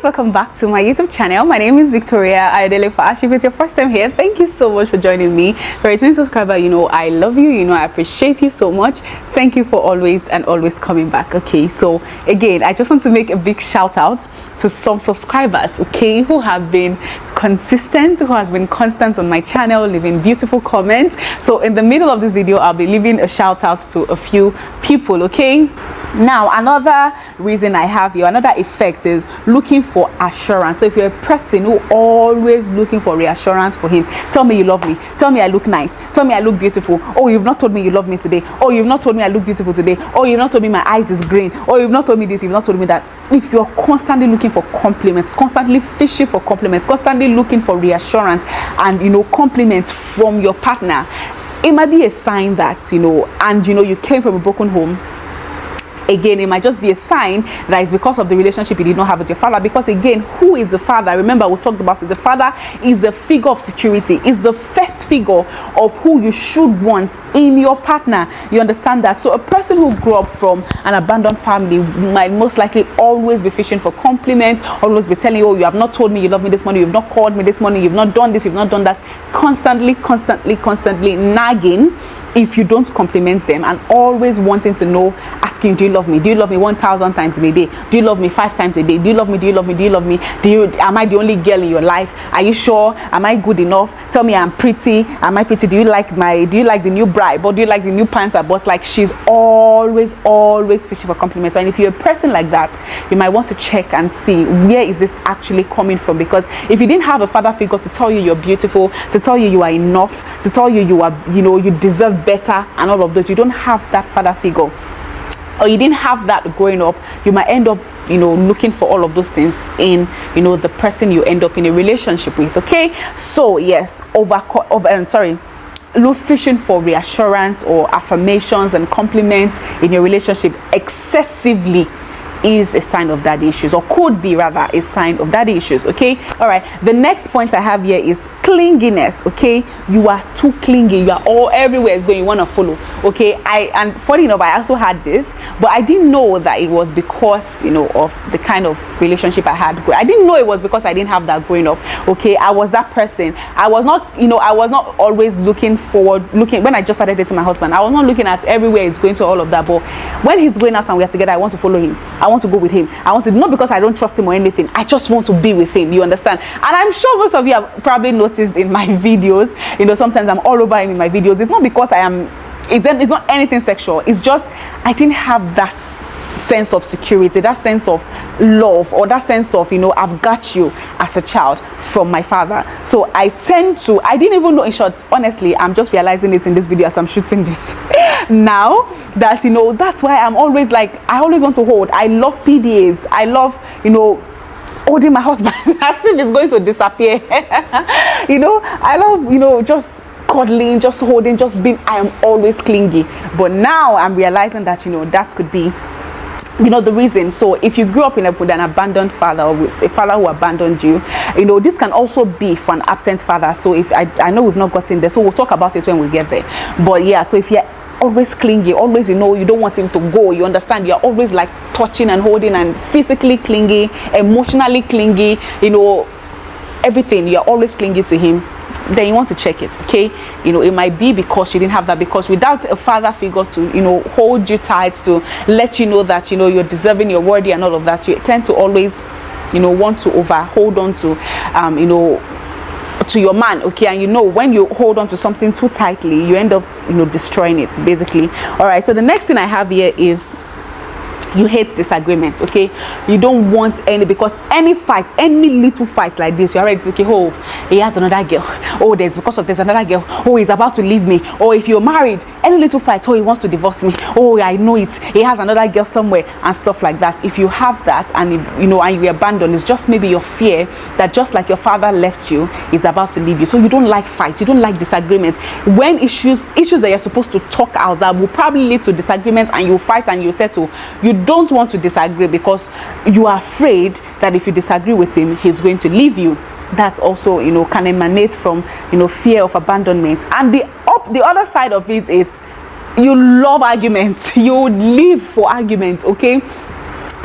guys, welcome back to my YouTube channel. My name is Victoria Unavailable. Fash. If it's your first time here, thank you so much for joining me. For a returning subscriber, you know I love you, you know I appreciate you so much. Thank you for always coming back. Okay, so again, I just want to make a big shout out to some subscribers, okay, who have been consistent, who has been constant on my channel, leaving beautiful comments. So in the middle of this video, I'll be leaving a shout out to a few people, okay. Now another reason I have you, another effect is looking for assurance. So if you're a person who always looking for reassurance for him, tell me you love me, tell me I look nice, tell me I look beautiful. Oh, you've not told me you love me today. Oh, you've not told me I look beautiful today. Oh, you've not told me my eyes is green. Oh, you've not told me this, you've not told me that. If you're constantly looking for compliments, constantly fishing for compliments, constantly looking for reassurance and, you know, compliments from your partner, it might be a sign that, you know, and you know, you came from a broken home. Again, it might just be a sign that it's because of the relationship you did not have with your father. Because again, who is the father? Remember, we talked about it. The father is the figure of security, is the first figure of who you should want in your partner. You understand that? So a person who grew up from an abandoned family might most likely always be fishing for compliments, always be telling you, oh, you have not told me you love me this morning, you've not called me this morning, you've not done this, you've not done that. Constantly nagging if you don't compliment them, and always wanting to know, asking, do you love me? Do you love me 1,000 times in a day? Do you love me 5 times a day? Do you love me? Do you love me? Do you love me? Am I the only girl in your life? Are you sure? Am I good enough? Tell me I'm pretty. Am I pretty? Do you like the new bride? Or do you like the new pants I bought? Like, she's always fishing for compliments. And if you're a person like that, you might want to check and see, where is this actually coming from? Because if you didn't have a father figure to tell you you're beautiful, to tell you you are enough, to tell you you are, you know, you deserve better and all of those, you don't have that father figure, or you didn't have that growing up, you might end up, you know, looking for all of those things in, you know, the person you end up in a relationship with. Okay, so yes, look fishing for reassurance or affirmations and compliments in your relationship excessively is a sign of daddy issues, or could be rather a sign of daddy issues. Okay, all right, the next point I have here is clinginess. Okay, you are too clingy, you are all everywhere is going, you want to follow. Okay, and funny enough, I also had this, but I didn't know that it was because, you know, of the kind of relationship I had. I didn't know it was because I didn't have that growing up. Okay, I was that person. I was not, you know, I was not always looking when I just started dating my husband, I was not looking at everywhere he's going to, all of that. But when he's going out and we are together, I want to follow him, I want to go with him, I want to, not because I don't trust him or anything, I just want to be with him. You understand? And I'm sure most of you have probably noticed in my videos, you know, sometimes I'm all over him in my videos. It's not because I am, it's not anything sexual, it's just I didn't have that sense of security, that sense of love, or that sense of, you know, I've got you as a child from my father. So I didn't even know, in short, honestly, I'm just realizing it in this video as I'm shooting this now, that, you know, that's why I'm always like, I always want to hold. I love PDAs, I love, you know, holding my husband as if he's going to disappear. You know, I love, you know, just cuddling, just holding, just being, I am always clingy. But now I'm realizing that, you know, that could be, you know, the reason. So if you grew up with an abandoned father, or with a father who abandoned you, you know, this can also be for an absent father. So if I know we've not gotten there, so we'll talk about it when we get there. But yeah, so if you're always clingy, always, you know, you don't want him to go, you understand, you're always like touching and holding and physically clingy, emotionally clingy, you know, everything, you're always clingy to him, then you want to check it. Okay, you know, it might be because you didn't have that, because without a father figure to, you know, hold you tight, to let you know that, you know, you're deserving, you're worthy and all of that, you tend to always, you know, want to hold on to, you know, to your man. Okay, and you know, when you hold on to something too tightly, you end up, you know, destroying it basically. All right, so the next thing I have here is you hate disagreement. Okay, you don't want any, because any fight, any little fight like this, you're already thinking, oh, he has another girl, oh, there's another girl, oh, he's about to leave me. Or if you're married, any little fight, oh, he wants to divorce me, oh, I know it, he has another girl somewhere, and stuff like that. If you have that, and you know, and you abandon, it's just maybe your fear that just like your father left you, is about to leave you. So you don't like fights, you don't like disagreements. When issues that you're supposed to talk out that will probably lead to disagreements, and you fight and you settle, you don't want to disagree because you are afraid that if you disagree with him, he's going to leave you. That also, you know, can emanate from, you know, fear of abandonment. And the other side of it is you love arguments, you live for arguments. Okay,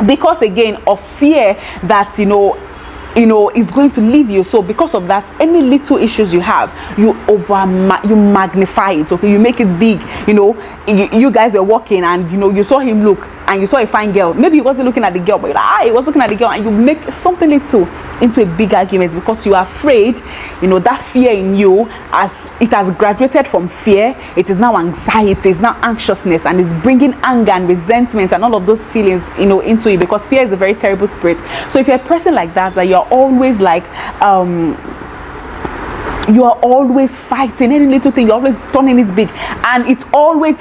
because again of fear that is going to leave you. So because of that, any little issues you have, you magnify it, okay? You make it big. You guys were walking and you saw him look, and you saw a fine girl. Maybe he wasn't looking at the girl, but he was looking at the girl, and you make something little into a big argument because you are afraid. That fear in you, as it has graduated from fear, it is now anxiety, it's now anxiousness, and it's bringing anger and resentment and all of those feelings into you, because fear is a very terrible spirit. So if you're a person like that you're always like you are always fighting any little thing, you're always turning it big, and it always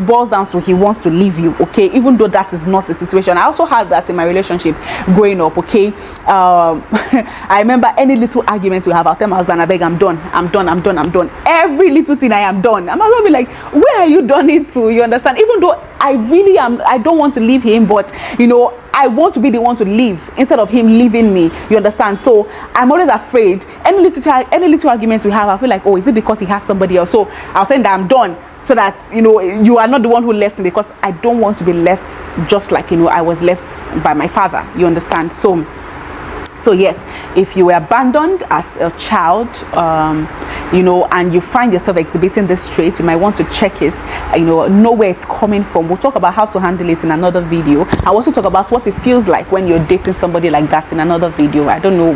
boils down to he wants to leave you, okay? Even though that is not the situation. I also had that in my relationship growing up, okay? I remember any little argument we have, I'll tell my husband, I beg, I'm done. Every little thing I am done. I'm gonna be like, where are you done it to? You understand? Even though I really am, I don't want to leave him, but I want to be the one to leave instead of him leaving me. You understand? So I'm always afraid. Any little argument we have, I feel like, oh, is it because he has somebody else? So I'll think that I'm done, so that you are not the one who left me, because I don't want to be left just like I was left by my father. You understand? So yes, if you were abandoned as a child, and you find yourself exhibiting this trait, you might want to check it, know where it's coming from. We'll talk about how to handle it in another video. I'll also talk about what it feels like when you're dating somebody like that in another video. I don't know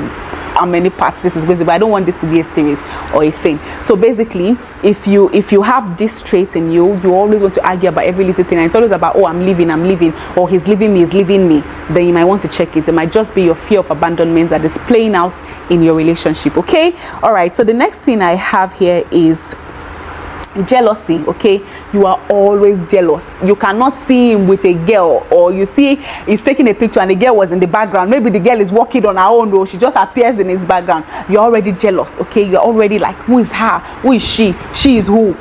how many parts this is going to be, but I don't want this to be a series or a thing. So basically, if you have this trait in you, you always want to argue about every little thing, and it's always about, oh, I'm leaving, or he's leaving me, then you might want to check it. It might just be your fear of abandonment that is playing out in your relationship, okay? All right, so the next thing I have here is jealousy, okay? You are always jealous. You cannot see him with a girl, or you see he's taking a picture and the girl was in the background. Maybe the girl is walking on her own, or she just appears in his background. You're already jealous, okay? You're already like, who is her? Who is she? She is who?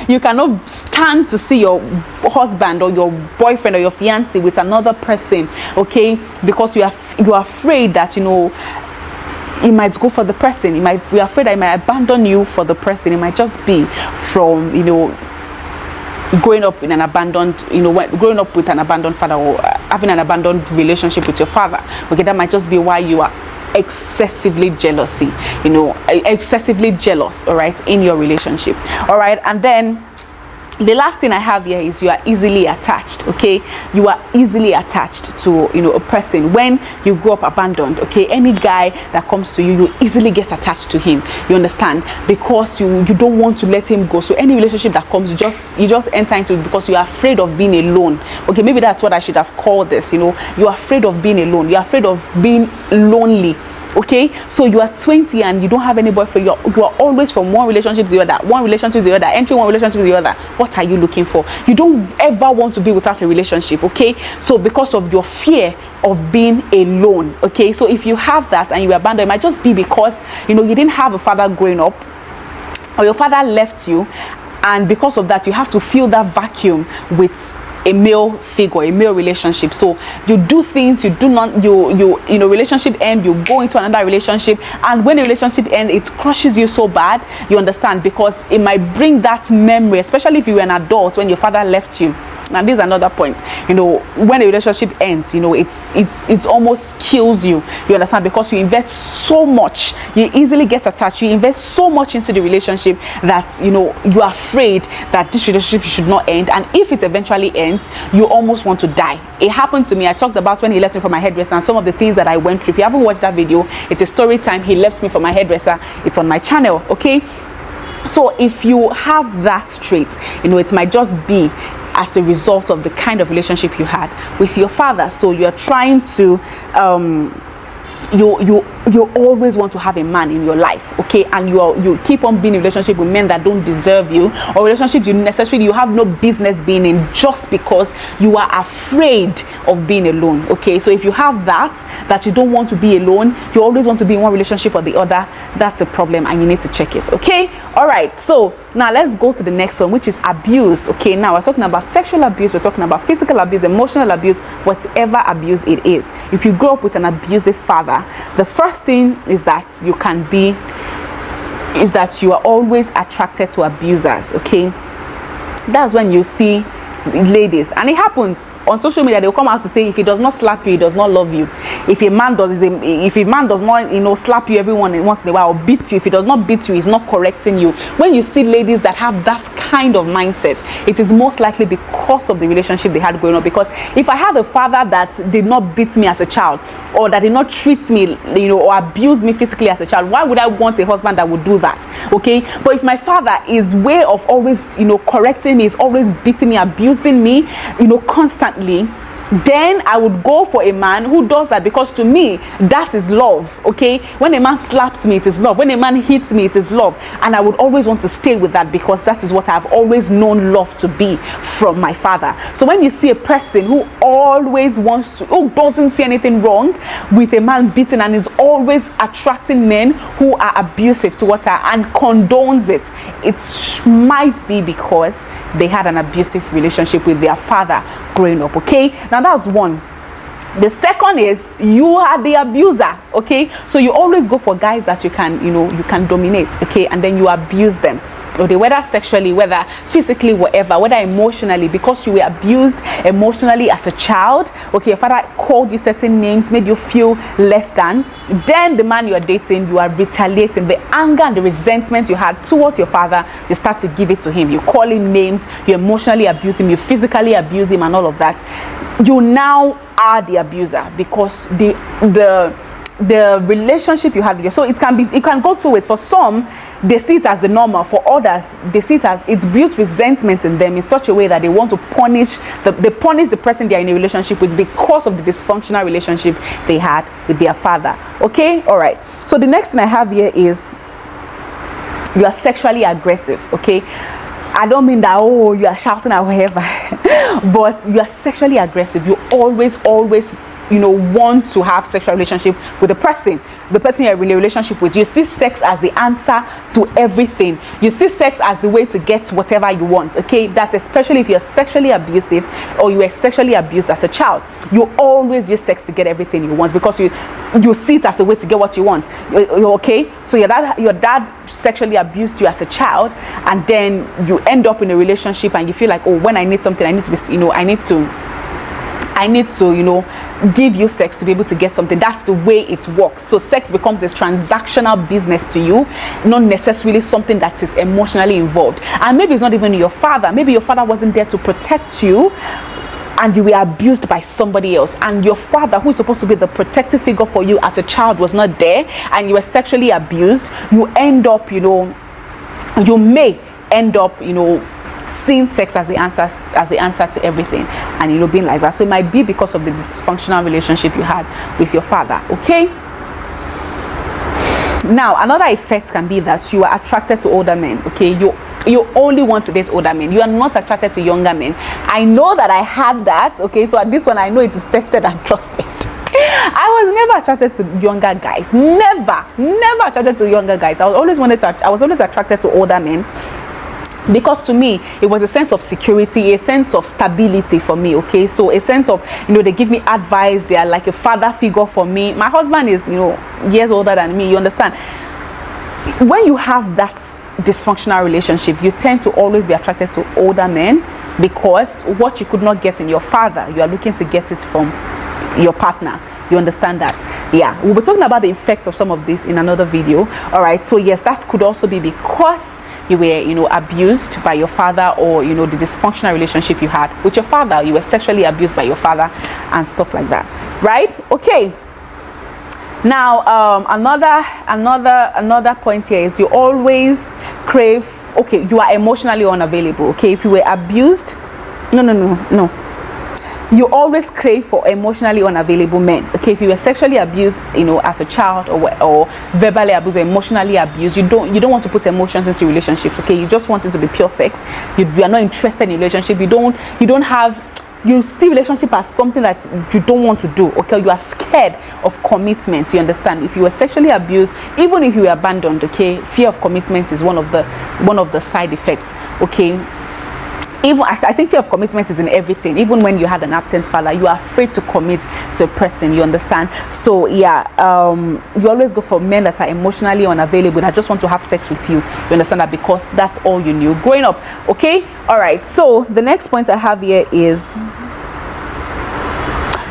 You cannot stand to see your husband or your boyfriend or your fiancé with another person, okay? Because you are afraid that he might go for the person. You're afraid I might abandon you for the person. It might just be from growing up in an abandoned, growing up with an abandoned father, or having an abandoned relationship with your father. Okay, that might just be why you are excessively jealous, all right, in your relationship. All right, and then the last thing I have here is you are easily attached, okay? You are easily attached to a person. When you grow up abandoned, okay, any guy that comes to you, you easily get attached to him. You understand? Because you don't want to let him go. So any relationship that comes, you just enter into it because you are afraid of being alone. Okay, maybe that's what I should have called this. You're afraid of being alone. You're afraid of being lonely. Okay, so you are 20 and you don't have any boyfriend. You are always from one relationship to the other, entering one relationship to the other. What are you looking for? You don't ever want to be without a relationship. Okay, so because of your fear of being alone. Okay, so if you have that and you abandon, it might just be because you didn't have a father growing up, or your father left you, and because of that you have to fill that vacuum with a male figure, a male relationship. So you do things, relationship end, you go into another relationship, and when the relationship ends, it crushes you so bad. You understand? Because it might bring that memory, especially if you were an adult when your father left you. Now this is another point. When a relationship ends, it almost kills you. You understand? Because you invest so much, you easily get attached. You invest so much into the relationship that you are afraid that this relationship should not end, and if it eventually ends, you almost want to die. It happened to me. I talked about when he left me for my hairdresser and some of the things that I went through. If you haven't watched that video, it's a story time. He left me for my hairdresser. It's on my channel. Okay, so if you have that trait, it might just be as a result of the kind of relationship you had with your father. So you're trying to you always want to have a man in your life, okay, and you keep on being in a relationship with men that don't deserve you, or relationships you have no business being in, just because you are afraid of being alone. Okay, so if you have that you don't want to be alone, you always want to be in one relationship or the other, that's a problem and you need to check it. Okay, all right, so now let's go to the next one, which is abuse. Okay, now we're talking about sexual abuse, we're talking about physical abuse, emotional abuse, whatever abuse it is. If you grow up with an abusive father, the first thing is that you are always attracted to abusers. Okay, that's when you see ladies, and it happens on social media. They'll come out to say, if he does not slap you, he does not love you. If a man does not, slap you once in a while, or beat you, if he does not beat you, he's not correcting you. When you see ladies that have that kind of mindset, it is most likely because of the relationship they had growing up. Because if I had a father that did not beat me as a child, or that did not treat me, or abuse me physically as a child, why would I want a husband that would do that? Okay. But if my father is way of always, correcting me, is always beating me, abusing me, constantly, then I would go for a man who does that, because to me that is love. Okay, when a man slaps me, it is love. When a man hits me, it is love. And I would always want to stay with that, because that is what I've always known love to be from my father. So when you see a person who always who doesn't see anything wrong with a man beating, and is always attracting men who are abusive towards her and condones it, it might be because they had an abusive relationship with their father growing up. Okay, now that's one. The second is you are the abuser. Okay, so you always go for guys that you can dominate. Okay, and then you abuse them, okay, whether sexually, whether physically, whatever, whether emotionally, because you were abused emotionally as a child. Okay, your father called you certain names, made you feel less than. Then the man you are dating, you are retaliating. The anger and the resentment you had towards your father, you start to give it to him. You call him names, you emotionally abuse him, you physically abuse him, and all of that. You now are the abuser, because the relationship you had with you. So it can go two ways. For some, they see it as the normal. For others, they see it as it's built resentment in them in such a way that they want to punish the person they are in a relationship with, because of the dysfunctional relationship they had with their father. Okay, all right. So the next thing I have here is you are sexually aggressive. Okay, I don't mean that, oh, you are shouting or whatever, but you are sexually aggressive. You always want to have sexual relationship with the person you're in a relationship with. You see sex as the answer to everything. You see sex as the way to get whatever you want. Okay, that's especially if you're sexually abusive, or you were sexually abused as a child. You always use sex to get everything you want, because you see it as the way to get what you want. Okay, so your dad sexually abused you as a child, and then you end up in a relationship and you feel like, oh, when I need something, I need to be, I need to, give you sex to be able to get something. That's the way it works. So sex becomes a transactional business to you, not necessarily something that is emotionally involved. And maybe it's not even your father. Maybe your father wasn't there to protect you, and you were abused by somebody else, and your father, who is supposed to be the protective figure for you as a child, was not there, and you were sexually abused. You end up, you may end up, seeing sex as the answer to everything, and being like that. So it might be because of the dysfunctional relationship you had with your father. Okay, now another effect can be that you are attracted to older men. Okay, you only want to date older men. You are not attracted to younger men. I know that I had that. Okay, so at this one I know it is tested and trusted. I was never attracted to younger guys. Never attracted to younger guys. I was always attracted to older men, because to me it was a sense of security, a sense of stability for me. Okay, so a sense of, they give me advice. They are like a father figure for me. My husband is, years older than me. You understand? When you have that dysfunctional relationship, you tend to always be attracted to older men, because what you could not get in your father, you are looking to get it from your partner. You understand that? Yeah, we'll be talking about the effects of some of this in another video. All right, so yes, that could also be because you were, abused by your father, or the dysfunctional relationship you had with your father. You were sexually abused by your father and stuff like that, right? Okay. Now, another point here is you always crave. Okay, you are emotionally unavailable. Okay, if you were abused, no. You always crave for emotionally unavailable men. Okay, if you were sexually abused, as a child, or verbally abused or emotionally abused, you don't want to put emotions into relationships. Okay, you just want it to be pure sex. You are not interested in relationship. You see relationship as something that you don't want to do. Okay, you are scared of commitment. You understand? If you were sexually abused, even if you were abandoned, okay, fear of commitment is one of the side effects. Okay. even I think fear of commitment is in everything. Even when you had an absent father, you are afraid to commit to a person, you understand? So yeah, you always go for men that are emotionally unavailable, that just want to have sex with you. You understand that, because that's all you knew growing up. Okay, all right. So the next point I have here is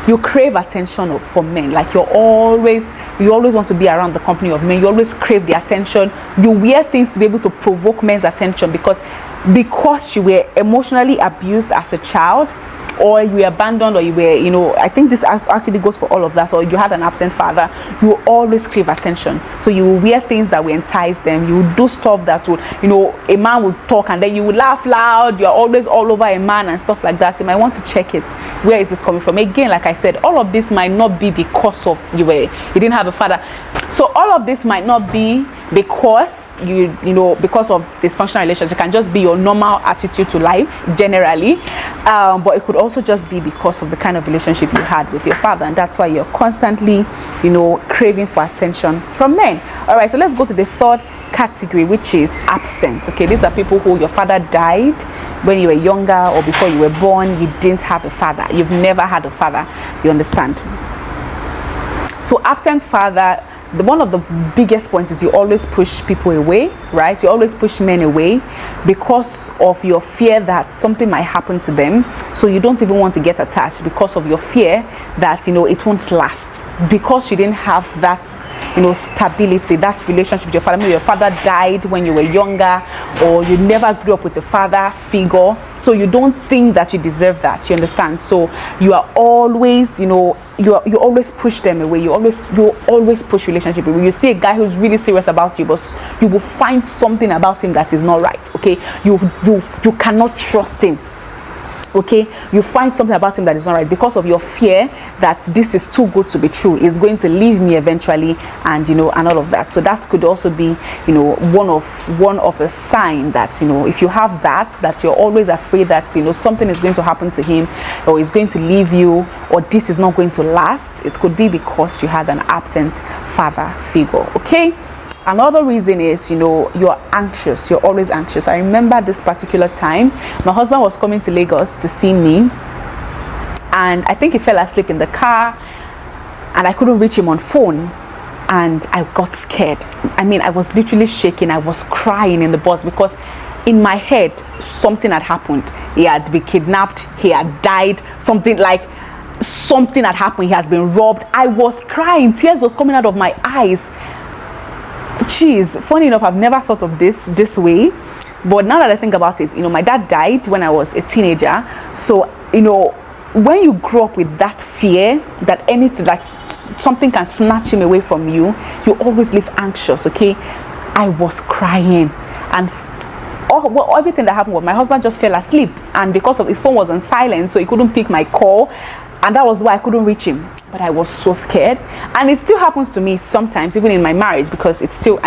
you crave attention from men. Like you always want to be around the company of men. You always crave the attention. You wear things to be able to provoke men's attention, because you were emotionally abused as a child, or you were abandoned, or you were, I think this actually goes for all of that, or you had an absent father. You always crave attention, so you will wear things that will entice them. You will do stuff that would, a man would talk and then you would laugh loud. You're always all over a man and stuff like that. You might want to check it. Where is this coming from? Again, like I said, all of this might not be because of you didn't have a father. So all of this might not be because because of dysfunctional relationship. It can just be your normal attitude to life generally, but it could also just be because of the kind of relationship you had with your father, and that's why you're constantly craving for attention from men. All right, so let's go to the third category, which is absent. Okay, these are people who your father died when you were younger, or before you were born. You didn't have a father. You've never had a father, you understand? So absent father, one of the biggest points is you always push people away, right? You always push men away because of your fear that something might happen to them. So you don't even want to get attached because of your fear that it won't last, because you didn't have that stability, that relationship with your father. Maybe your father died when you were younger, or you never grew up with a father figure, so you don't think that you deserve that, you understand? So you are always you always push them away. You always push relationship away. You see a guy who's really serious about you, but you will find something about him that is not right. Okay, you cannot trust him. Okay, you find something about him that is not right because of your fear that this is too good to be true. It's going to leave me eventually, and and all of that. So that could also be one of a sign that if you have that you're always afraid that something is going to happen to him, or is going to leave you, or this is not going to last. It could be because you had an absent father figure. Okay. Another reason is, you're anxious. You're always anxious. I remember this particular time, my husband was coming to Lagos to see me, and I think he fell asleep in the car, and I couldn't reach him on phone, and I got scared. I mean, I was literally shaking. I was crying in the bus because in my head, something had happened. He had been kidnapped. He had died. Something had happened. He has been robbed. I was crying. Tears was coming out of my eyes. Jeez, funny enough, I've never thought of this way, but now that I think about it, my dad died when I was a teenager. So when you grow up with that fear that something can snatch him away from you, you always live anxious. Okay, I was crying, and everything that happened was my husband just fell asleep, and because of his phone was on silent, so he couldn't pick my call, and that was why I couldn't reach him. But I was so scared, and it still happens to me sometimes, even in my marriage, because it's still,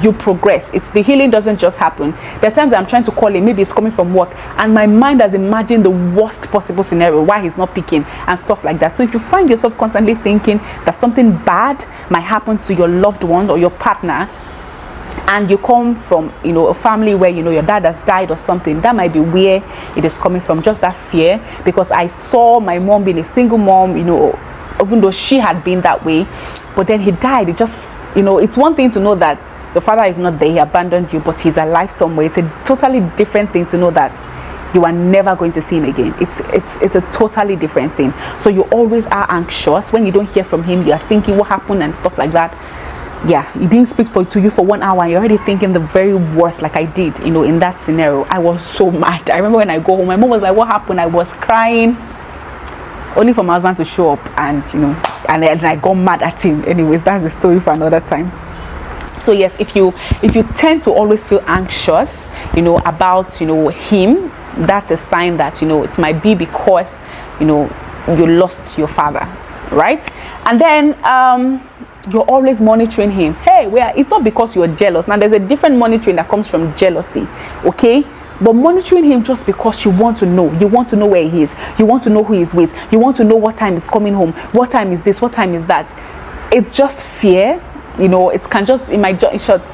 you progress. It's the healing doesn't just happen. There are times that I'm trying to call him, maybe it's coming from work, and my mind has imagined the worst possible scenario, why he's not picking and stuff like that. So if you find yourself constantly thinking that something bad might happen to your loved one or your partner, and you come from a family where your dad has died or something, that might be where it is coming from, just that fear. Because I saw my mom being a single mom, even though she had been that way, but then he died. It just it's one thing to know that your father is not there, he abandoned you, but he's alive somewhere. It's a totally different thing to know that you are never going to see him again. It's a totally different thing. So you always are anxious when you don't hear from him. You are thinking what happened and stuff like that. Yeah, he didn't speak to you for 1 hour, and you're already thinking the very worst, like I did in that scenario. I was so mad. I remember when I go home, my mom was like, what happened? I was crying, only for my husband to show up, and and I got mad at him. Anyways, that's the story for another time. So yes, if you tend to always feel anxious about him, that's a sign that it might be because you lost your father, right? And then you're always monitoring him. Hey, it's not because you're jealous. Now there's a different monitoring that comes from jealousy, okay? But monitoring him just because you want to know where he is, you want to know who he's with, you want to know what time he's coming home, what time is this, what time is that. It's just fear. It can just, in my short,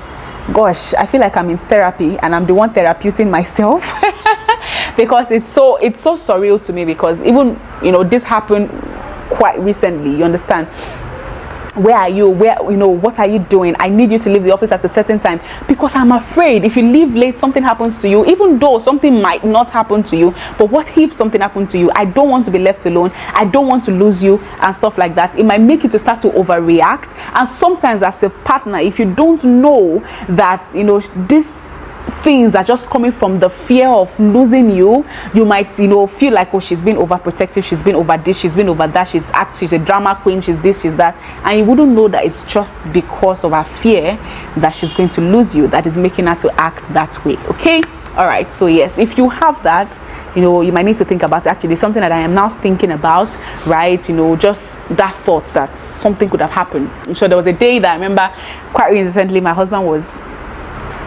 gosh, I feel like I'm in therapy and I'm the one therapeuting myself. because it's so surreal to me, because even, you know, this happened quite recently, you understand. Where are you? Where, you know, what are you doing? I need you to leave the office at a certain time, because I'm afraid if you leave late, something happens to you, even though something might not happen to you. But what if something happened to you? I don't want to be left alone. I don't want to lose you and stuff like that. It might make you to start to overreact. And sometimes as a partner, if you don't know that, you know, this things are just coming from the fear of losing you, you might, you know, feel like, oh, she's been overprotective, she's been over this, she's been over that, she's a drama queen, she's this, she's that, and you wouldn't know that it's just because of her fear that she's going to lose you that is making her to act that way. Okay, all right. So yes, if you have that, you know, you might need to think about it. Actually, something that I am now thinking about, right? You know, just that thought that something could have happened. So there was a day that I remember quite recently, my husband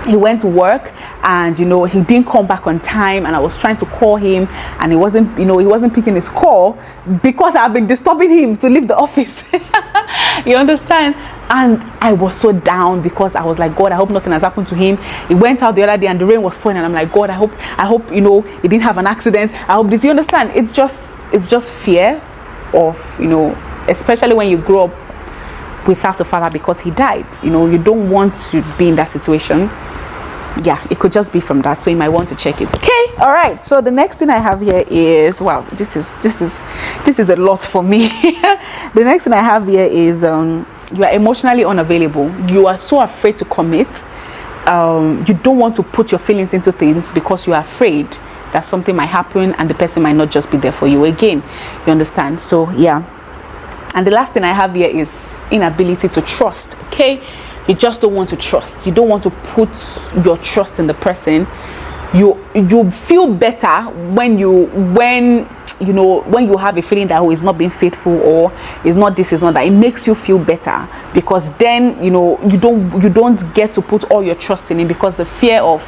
he went to work, and, you know, he didn't come back on time, and I was trying to call him, and he wasn't picking his call, because I've been disturbing him to leave the office. You understand? And I was so down, because I was like, God, I hope nothing has happened to him. He went out the other day and the rain was falling, and I'm like, God, I hope you know, he didn't have an accident. I hope this, you understand? It's just fear of, you know, especially when you grow up without a father because he died. You know, you don't want to be in that situation. Yeah, it could just be from that, so you might want to check it. Okay, all right. So the next thing I have here is, wow, this is a lot for me. The next thing I have here is you are emotionally unavailable. You are so afraid to commit. You don't want to put your feelings into things because you are afraid that something might happen and the person might not just be there for you again. You understand? So yeah. And the last thing I have here is inability to trust. Okay, you just don't want to trust. You don't want to put your trust in the person. You feel better when you have a feeling that, oh, it's not being faithful, or it's not this, it's not that. It makes you feel better, because then, you know, you don't get to put all your trust in it, because the fear of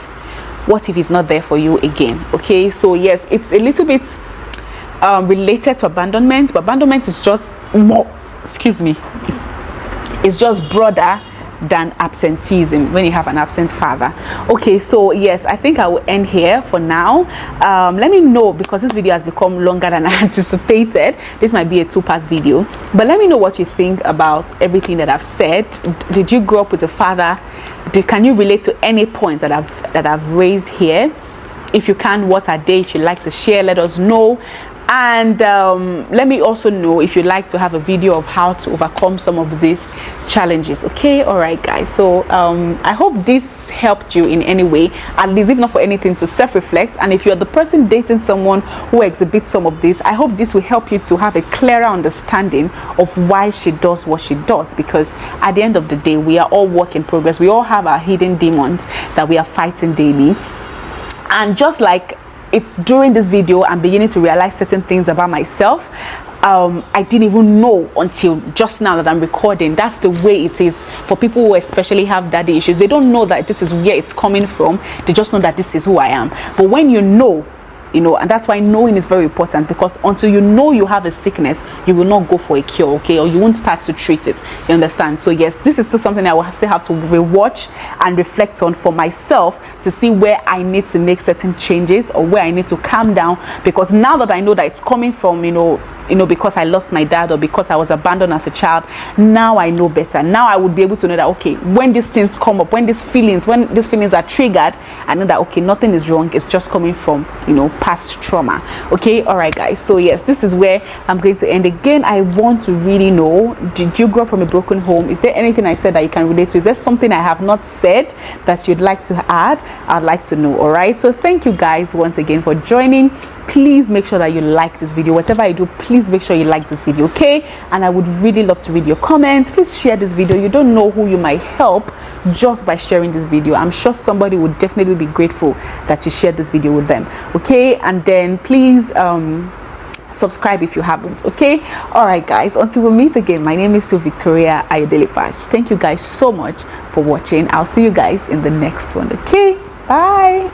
what if he's not there for you again. Okay, so yes, it's a little bit related to abandonment, but abandonment is just more, it's just broader than absenteeism when you have an absent father. Okay, so yes, I think I will end here for now. Let me know, because this video has become longer than I anticipated. This might be a two-part video, but let me know what you think about everything that I've said. Did you grow up with a father? Can you relate to any points that I've raised here? If you can, what are they? If you'd like to share, let us know. And let me also know if you'd like to have a video of how to overcome some of these challenges. Okay, all right, guys. So I hope this helped you in any way, at least if not for anything, to self-reflect. And if you're the person dating someone who exhibits some of this, I hope this will help you to have a clearer understanding of why she does what she does, because at the end of the day, we are all work in progress. We all have our hidden demons that we are fighting daily. And just like it's during this video I'm beginning to realize certain things about myself, I didn't even know until just now that I'm recording. That's the way it is for people who especially have daddy issues. They don't know that this is where it's coming from. They just know that this is who I am. But when you know, you know, and that's why knowing is very important, because until you know you have a sickness, you will not go for a cure, okay, or you won't start to treat it. You understand? So yes, this is still something I will still have to rewatch and reflect on for myself to see where I need to make certain changes, or where I need to calm down, because now that I know that it's coming from, you know, because I lost my dad, or because I was abandoned as a child, now I know better. Now I would be able to know that, okay, when these things come up, when these feelings are triggered, I know that, okay, nothing is wrong. It's just coming from, you know, past trauma. Okay, all right, guys. So yes, this is where I'm going to end. Again, I want to really know, did you grow up from a broken home? Is there anything I said that you can relate to? Is there something I have not said that you'd like to add? I'd like to know. All right, so thank you guys once again for joining. Please make sure that you like this video. Whatever I do, please make sure you like this video, okay? And I would really love to read your comments. Please share this video. You don't know who you might help just by sharing this video. I'm sure somebody would definitely be grateful that you shared this video with them, okay? And then please subscribe if you haven't, okay? All right, guys, until we meet again, my name is still Victoria Ayodele Fash. Thank you guys so much for watching. I'll see you guys in the next one, okay? Bye.